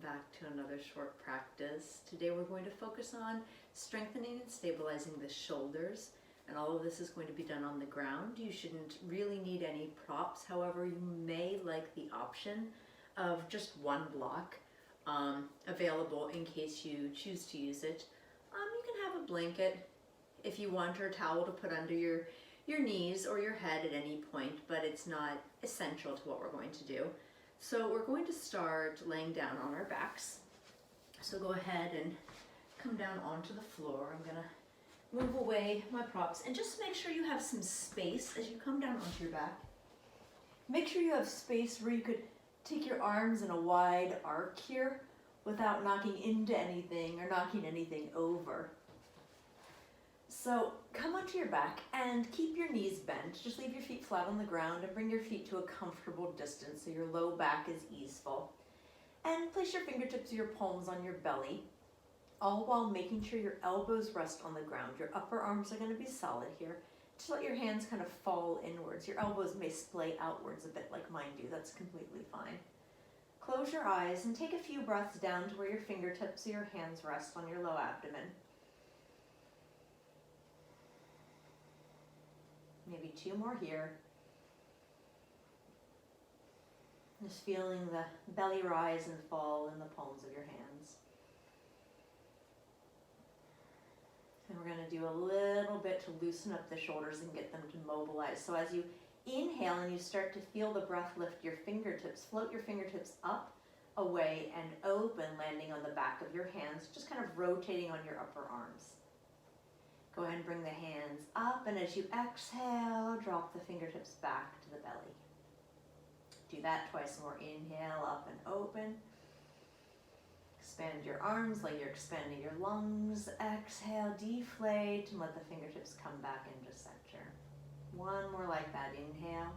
back to another short practice. Today we're going to focus on strengthening and stabilizing the shoulders, and all of this is going to be done on the ground. You shouldn't really need any props. However, you may like the option of just one block available in case you choose to use it. You can have a blanket if you want, or a towel to put under your knees or your head at any point, but it's not essential to what we're going to do. So we're going to start laying down on our backs. So go ahead and come down onto the floor. I'm gonna move away my props and just make sure you have some space as you come down onto your back. Make sure you have space where you could take your arms in a wide arc here without knocking into anything or knocking anything over. So come onto your back and keep your knees bent. Just leave your feet flat on the ground and bring your feet to a comfortable distance so your low back is easeful. And place your fingertips or your palms on your belly, all while making sure your elbows rest on the ground. Your upper arms are going to be solid here. Just let your hands kind of fall inwards. Your elbows may splay outwards a bit like mine do. That's completely fine. Close your eyes and take a few breaths down to where your fingertips or your hands rest on your low abdomen. Maybe two more here. Just feeling the belly rise and fall in the palms of your hands. And we're going to do a little bit to loosen up the shoulders and get them to mobilize. So as you inhale and you start to feel the breath lift your fingertips, float your fingertips up, away, and open, landing on the back of your hands, just kind of rotating on your upper arms. Go ahead and bring the hands up, and as you exhale, drop the fingertips back to the belly. Do that twice more. Inhale, up and open. Expand your arms like you're expanding your lungs. Exhale, deflate, and let the fingertips come back into center. One more like that. Inhale.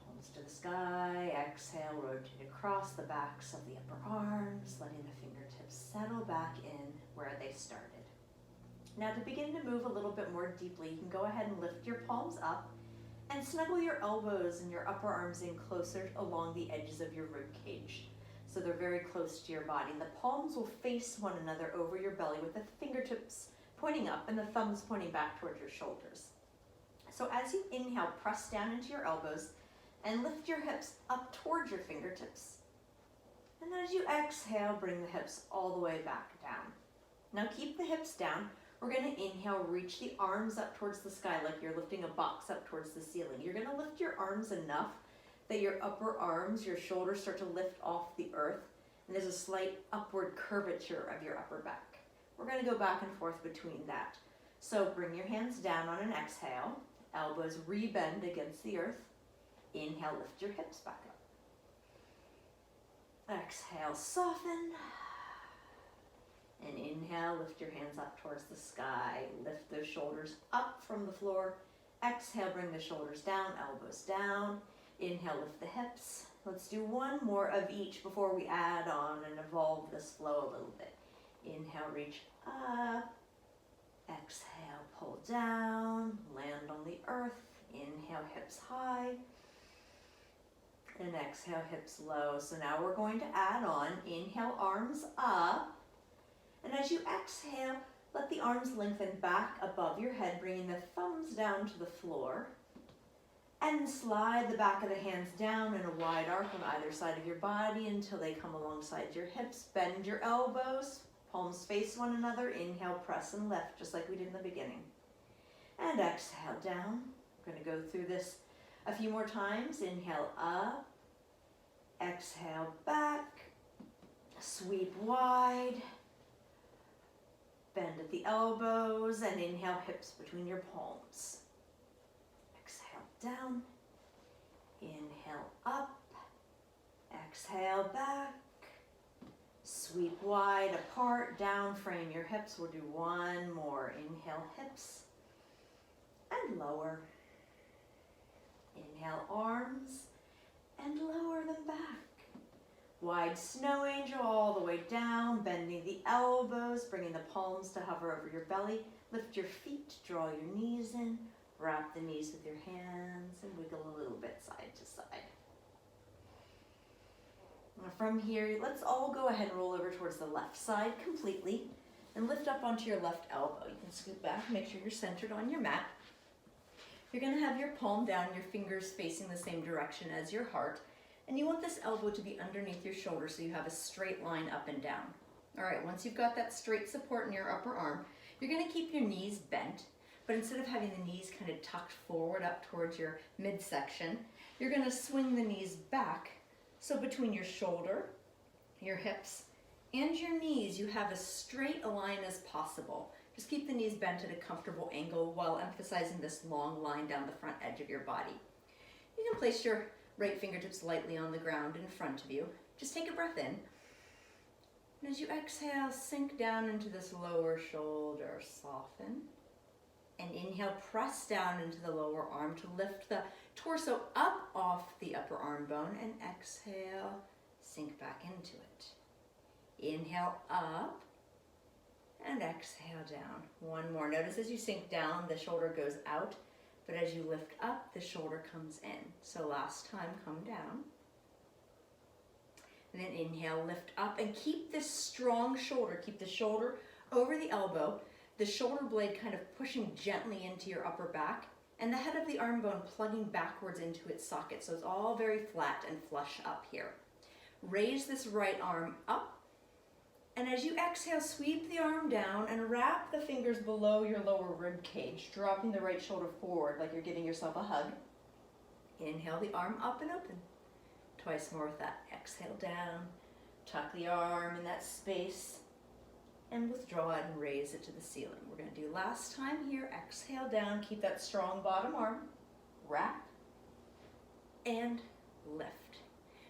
Palms to the sky. Exhale, rotate across the backs of the upper arms, letting the fingertips settle back in where they started. Now to begin to move a little bit more deeply, you can go ahead and lift your palms up and snuggle your elbows and your upper arms in closer along the edges of your rib cage, so they're very close to your body. The palms will face one another over your belly with the fingertips pointing up and the thumbs pointing back towards your shoulders. So as you inhale, press down into your elbows and lift your hips up towards your fingertips. And as you exhale, bring the hips all the way back down. Now keep the hips down. We're going to inhale, reach the arms up towards the sky like you're lifting a box up towards the ceiling. You're going to lift your arms enough that your upper arms, your shoulders start to lift off the earth, and there's a slight upward curvature of your upper back. We're going to go back and forth between that. So bring your hands down on an exhale, elbows rebend against the earth. Inhale, lift your hips back up. Exhale, soften. And inhale, lift your hands up towards the sky. Lift those shoulders up from the floor. Exhale, bring the shoulders down, elbows down. Inhale, lift the hips. Let's do one more of each before we add on and evolve this flow a little bit. Inhale, reach up. Exhale, pull down, land on the earth. Inhale, hips high. And exhale, hips low. So now we're going to add on. Inhale, arms up. And as you exhale, let the arms lengthen back above your head, bringing the thumbs down to the floor. And slide the back of the hands down in a wide arc on either side of your body until they come alongside your hips. Bend your elbows, palms face one another. Inhale, press and lift, just like we did in the beginning. And exhale down. We're going to go through this a few more times. Inhale up, exhale back, sweep wide. Bend at the elbows and inhale, hips between your palms. Exhale down, inhale up, exhale back, sweep wide apart, down, frame your hips. We'll do one more. Inhale, hips, and lower. Inhale, arms, and lower them back. Wide snow angel all the way down, bending the elbows, bringing the palms to hover over your belly. Lift your feet, draw your knees in, wrap the knees with your hands, and wiggle a little bit side to side. From here, let's all go ahead and roll over towards the left side completely and lift up onto your left elbow. You can scoot back, make sure you're centered on your mat. You're gonna have your palm down, your fingers facing the same direction as your heart, and you want this elbow to be underneath your shoulder so you have a straight line up and down. All right, once you've got that straight support in your upper arm, you're gonna keep your knees bent, but instead of having the knees kind of tucked forward up towards your midsection, you're gonna swing the knees back. So between your shoulder, your hips, and your knees, you have as straight a line as possible. Just keep the knees bent at a comfortable angle while emphasizing this long line down the front edge of your body. You can place your right fingertips lightly on the ground in front of you. Just take a breath in. And as you exhale, sink down into this lower shoulder, soften. And inhale, press down into the lower arm to lift the torso up off the upper arm bone, and exhale, sink back into it. Inhale up and exhale down. One more. Notice as you sink down, the shoulder goes out, but as you lift up, the shoulder comes in. So last time, come down. And then inhale, lift up, and keep this strong shoulder. Keep the shoulder over the elbow, the shoulder blade kind of pushing gently into your upper back, and the head of the arm bone plugging backwards into its socket. So it's all very flat and flush up here. Raise this right arm up, and as you exhale, sweep the arm down and wrap the fingers below your lower rib cage, dropping the right shoulder forward like you're giving yourself a hug. Inhale the arm up and open. Twice more with that. Exhale down, tuck the arm in that space, and withdraw it and raise it to the ceiling. We're going to do last time here. Exhale down, keep that strong bottom arm, wrap, and lift.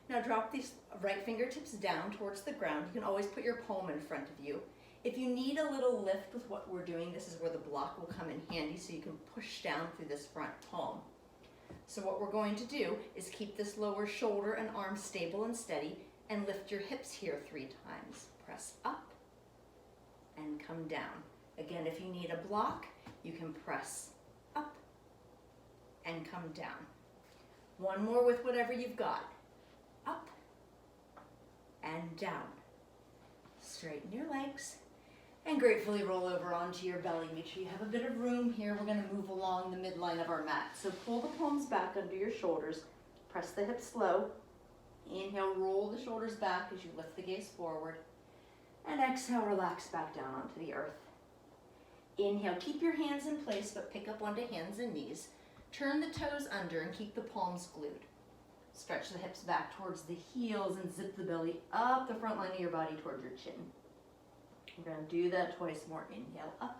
Now drop these right fingertips down towards the ground. You can always put your palm in front of you. If you need a little lift with what we're doing, this is where the block will come in handy, so you can push down through this front palm. So what we're going to do is keep this lower shoulder and arm stable and steady, and lift your hips here 3 times. Press up and come down. Again, if you need a block, you can press up and come down. One more with whatever you've got. Up and down. Straighten your legs and gratefully roll over onto your belly. Make sure you have a bit of room here. We're going to move along the midline of our mat. So pull the palms back under your shoulders. Press the hips low. Inhale, roll the shoulders back as you lift the gaze forward. And exhale, relax back down onto the earth. Inhale, keep your hands in place, but pick up onto hands and knees. Turn the toes under and keep the palms glued. Stretch the hips back towards the heels and zip the belly up the front line of your body towards your chin. We're going to do that twice more. Inhale up.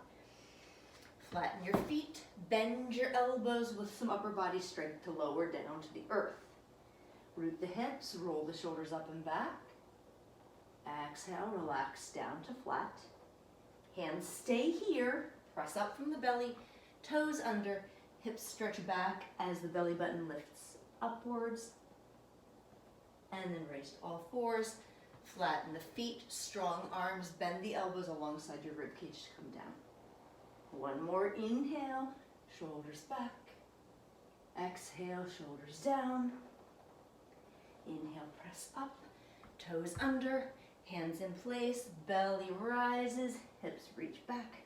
Flatten your feet. Bend your elbows with some upper body strength to lower down to the earth. Root the hips, roll the shoulders up and back. Exhale, relax down to flat. Hands stay here. Press up from the belly, toes under, hips stretch back as the belly button lifts upwards. And then raise to all fours. Flatten the feet, strong arms, bend the elbows alongside your ribcage to come down. One more inhale, shoulders back. Exhale, shoulders down. Inhale, press up, toes under, hands in place, belly rises, hips reach back.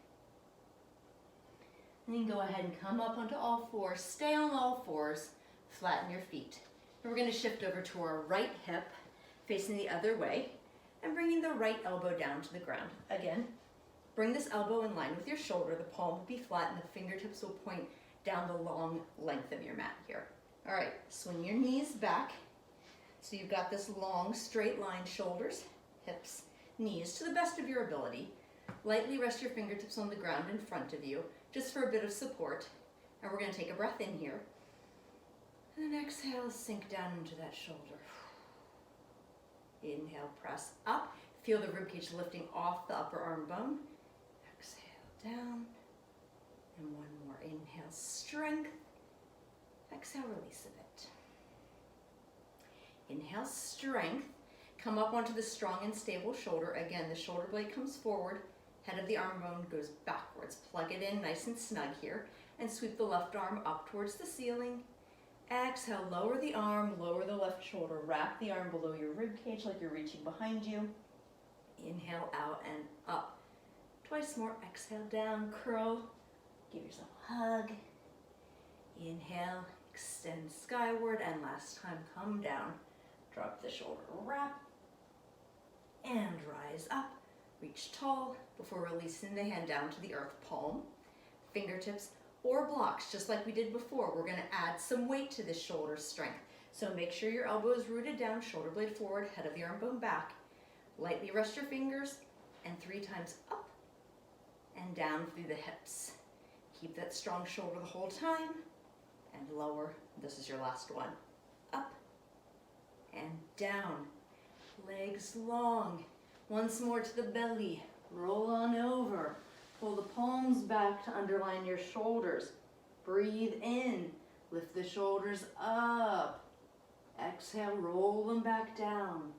And then go ahead and come up onto all fours, stay on all fours, flatten your feet. And we're going to shift over to our right hip, facing the other way, and bringing the right elbow down to the ground. Again, bring this elbow in line with your shoulder, the palm will be flat, and the fingertips will point down the long length of your mat here. All right, swing your knees back. So you've got this long, straight line, shoulders, hips, knees, to the best of your ability. Lightly rest your fingertips on the ground in front of you, just for a bit of support. And we're going to take a breath in here. And then exhale, sink down into that shoulder. Inhale, press up. Feel the ribcage lifting off the upper arm bone. Exhale down. And one more. Inhale, strength. Exhale, release of it. Inhale, strength. Come up onto the strong and stable shoulder. Again, the shoulder blade comes forward. Head of the arm bone goes backwards. Plug it in nice and snug here. And sweep the left arm up towards the ceiling. Exhale, lower the arm, lower the left shoulder, wrap the arm below your rib cage like you're reaching behind you. Inhale out and up. Twice more, exhale down, curl, give yourself a hug. Inhale, extend skyward, and last time, come down. Drop the shoulder, wrap, and rise up. Reach tall before releasing the hand down to the earth, palm, fingertips, or blocks, just like we did before. We're gonna add some weight to this shoulder strength. So make sure your elbow is rooted down, shoulder blade forward, head of the arm bone back. Lightly rest your fingers, and 3 times up and down through the hips. Keep that strong shoulder the whole time, and lower. This is your last one. Up and down. Legs long. Once more to the belly. Roll on over. Pull the palms back to underline your shoulders. Breathe in. Lift the shoulders up. Exhale, roll them back down.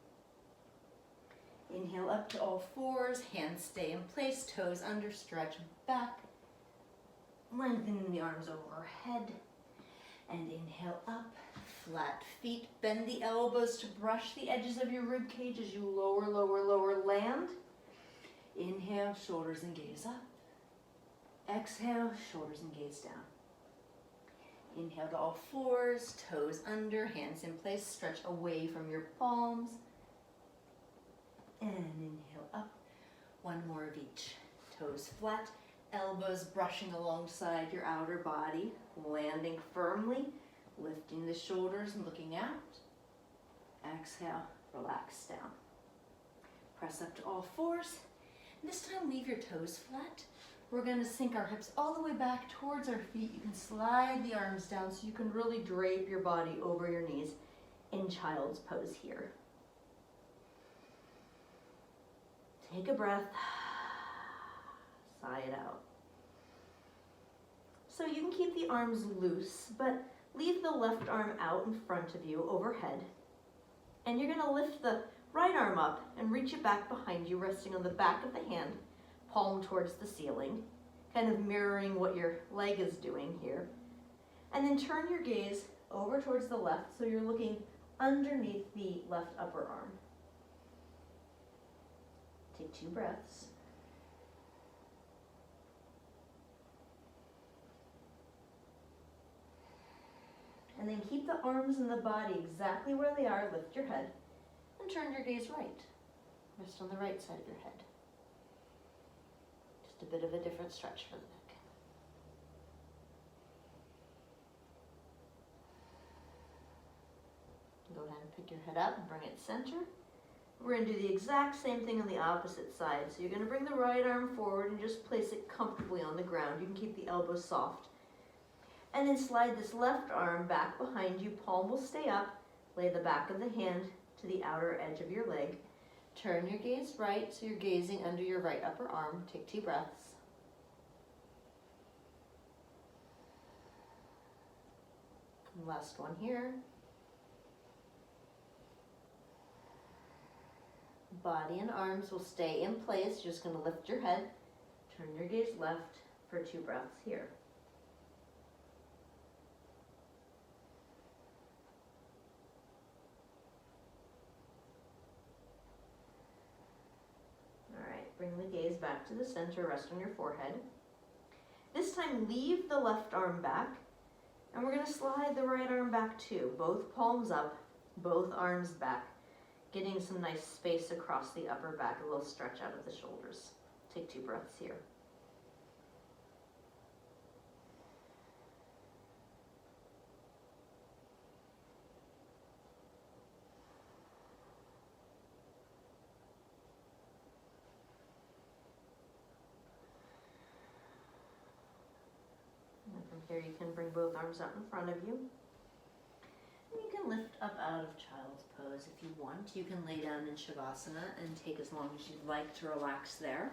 Inhale up to all fours. Hands stay in place. Toes under, stretch back. Lengthening the arms overhead. And inhale up. Flat feet. Bend the elbows to brush the edges of your rib cage as you lower, lower, lower, land. Inhale, shoulders and gaze up. Exhale, shoulders and gaze down. Inhale to all fours, toes under, hands in place, stretch away from your palms. And inhale up, one more of each. Toes flat, elbows brushing alongside your outer body, landing firmly, lifting the shoulders and looking out. Exhale, relax down. Press up to all fours. This time leave your toes flat. We're going to sink our hips all the way back towards our feet. You can slide the arms down so you can really drape your body over your knees in child's pose here. Take a breath. Sigh it out. So you can keep the arms loose, but leave the left arm out in front of you overhead. And you're going to lift the right arm up and reach it back behind you, resting on the back of the hand, palm towards the ceiling, kind of mirroring what your leg is doing here. And then turn your gaze over towards the left so you're looking underneath the left upper arm. Take 2 breaths. And then keep the arms and the body exactly where they are. Lift your head and turn your gaze right. Rest on the right side of your head. Just a bit of a different stretch for the neck. Go ahead and pick your head up and bring it center. We're going to do the exact same thing on the opposite side. So you're going to bring the right arm forward and just place it comfortably on the ground. You can keep the elbows soft. And then slide this left arm back behind you. Palm will stay up. Lay the back of the hand to the outer edge of your leg. Turn your gaze right, so you're gazing under your right upper arm. Take 2 breaths. And last one here. Body and arms will stay in place. You're just going to lift your head. Turn your gaze left for 2 breaths here. Bring the gaze back to the center, rest on your forehead. This time, leave the left arm back, and we're going to slide the right arm back too. Both palms up, both arms back, getting some nice space across the upper back, a little stretch out of the shoulders. Take 2 breaths here. Here you can bring both arms out in front of you. And you can lift up out of child's pose if you want. You can lay down in Shavasana and take as long as you'd like to relax there.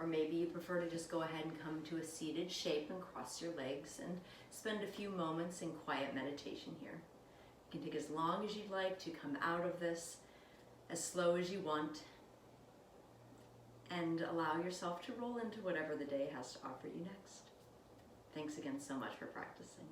Or maybe you prefer to just go ahead and come to a seated shape and cross your legs and spend a few moments in quiet meditation here. You can take as long as you'd like to come out of this, as slow as you want, and allow yourself to roll into whatever the day has to offer you next. Thanks again so much for practicing.